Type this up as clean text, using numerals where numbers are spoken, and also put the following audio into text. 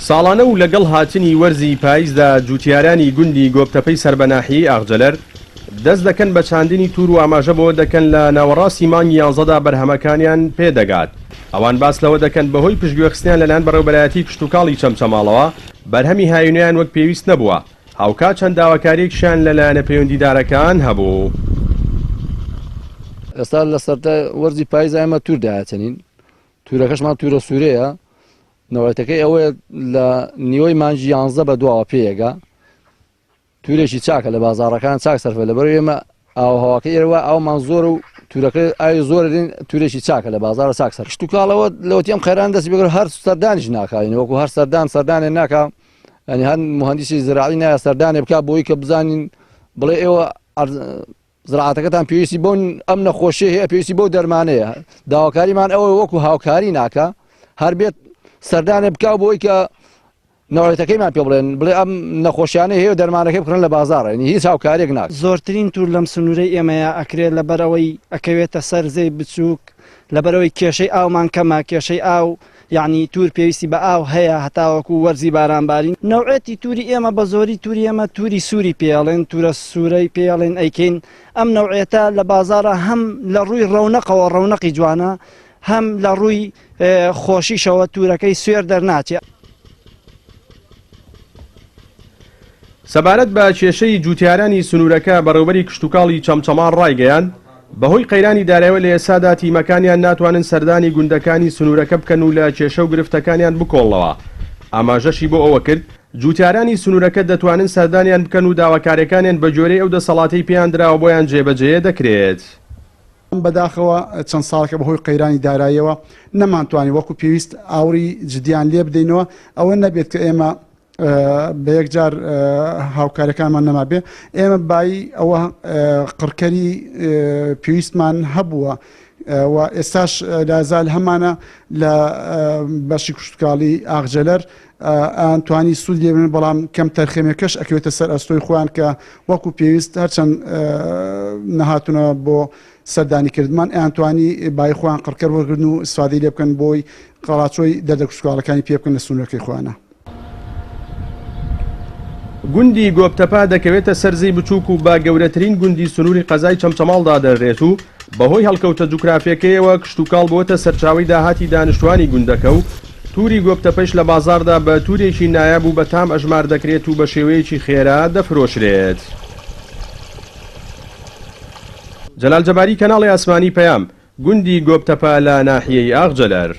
ساڵانە و لەگەڵ هاتنی وەرزی پاییزدا جوتیارانی گوندی گۆبتەپەی سەربەناحی ئاغجەلەر دەست دەکەن بە چاندنی توور و ئاماژە بۆ دەکەن لە ناوەڕاستی مانگی 11دا بەرهەمەکانیان پێدەگات. ئەوان باس لەوە دەکەن بەهۆی پشتگوێخستیان لەلایەن بەڕێوەبەرایەتی کشتتوکاڵی چەمچەماڵەوە بەرهەمی هاوینیان وەک پێویست نەبووە. هاوکات چەند داواکاریەکیشیان لەلایەنە پەیوەندیدارەکان هەبوو. ئێستا لە سەرتا وەرزی پاییز ئێمە توور داهاتنین، توورەکەشمان توورە سوورەیە، نەوەتەکەی ئەوەیە لە نیوەی مانجی 11 بە دواوە پێیەگا، توورێکی چاکە لە بازاڕەکان چاک سەرفە لەبەر ئێمە ئاوهەواکە ئێرەوە ئاومان زۆر و توورەکە ئاوی زۆرین توورێکی چاکە لە بازارە چاک سەر کشتتوکاڵەوە لەوەتی ئەم خەیران دەستی بگەر هەر سەردانیش ناکاین وەکو هەر سەردانێ ناکا، ئەنی هەر مهندسی زراعی نایە سەردانێ بکا بۆی کە بزانین بڵێ ئێوە زراعەتەکەتان پێویستی بۆن ئەم نەخۆشیە هەیە پێویستی بۆ دەرمانەیە. داواکاریمان ئەوە وەکو هاوکاری ناکە، هەر بێت سەردانێ بکاو بۆی کە نەوەتەکەیمان پێ بڵێن بڵێ ئەم نەخۆشیانە هەیە و دەرمانەکەی بکڕن لە بازاڕ، هیچ هاوکارێک ناک. زۆرترین توور لەم سنوورەی ئێمەیە ئەکرێت لەبەرەوەی ئەکەوێتە سەر زەی بچووک، لەبەرەوەی کێشەی ئاومان کەمە، کێشەی ئاو یعنی توور پێویستی بە ئاو هەیە هەتاوەکو وەرزی بارانبارین. نەوعێتی تووری ئێمە بە زۆری تووری ئێمە تووری سووری پێڵێن، توورە سوورەی پێڵێن ئەیکەین. ئەم نەوعێتە لە بازارە هەم لە ڕووی ڕەونەقەوە ڕەونەقی جوانە، هەم لە ڕووی خۆشیشەوە توورەکەی سوێر دەرناچێت. سەبارەت بە کێشەی جوتیارانی سنوورەکە بەڕێوەبەری کشتتوکاڵی چەمچەمان ڕایگەیاند بەهۆی قەیرانی دارایەوە لە ئێسادا تیمەکانیان ناتوانن سەردانی گوندەکانی سنوورەکە بکەن و لە کێشە و گرفتەکانیان بکۆڵەوە. ئاماژەشی بۆ ئەوە کرد جوتیارانی سنوورەکە دەتوانن سەردانیان بکەن و داواکاریەکانیان بە جۆرەی ئەو دەسەڵاتەی پێیان دراوە بۆیان جێبەجێ دەکرێت. بەداخەوە چەند ساڵکە بەهۆی قەیرانی داراییەوە نەمانتوانی وەکو پێویست ئاوری جدیان لێ بدەینەوە، ئەوە نەبێت کە ئێمە بە یەکجار هاوکارەکانمان نەما بێ. ئێمە بای ئەوە قڕکەری پێویستمان هەبووە و ئێستاش لازال هەمانە لە بەشی کشتتوکاڵی ئاغجەلەر ئەتوانی سوود لێبن، بەڵام کەم تەرخێمێکەش ئەکەوێتە سەر ئەستۆی خۆیان کە وەکو پێویست هەرچەند نەهاتونە بۆ سەردانی کردمان ئەیانتوانی بای خۆیان قڕکەر وەرگرن و ئیسفادەی لێ بکەن بۆی قەڵاچۆی دەردە کشتتوکاڵەکانی پێ بکەن لە سنوورەکەی خۆیانە. گوندی گۆبتەپا دەکەوێتە سەرزەی بچووک و بە گەورەترین گوندی سنووری قەزای چەمچەماڵدا دەڕێت و بەهۆی هەڵکەوتە جوگرافیەکەیەوە کشتتوکاڵ بۆتە سەرچاوی داهاتی دانیشتوانی گوندەکە و تووری گۆبتەپەش لە بازاردا بە توورێکی نایاب و بە تام ئەژمار دەکرێت و بە شێوەیەکی خێرا دەفرۆشرێت. جەلال جەباری، کەناڵی ئاسمانی پەیام، گوندی گۆبتەپا لە ناحیەی ئاغجەلەر.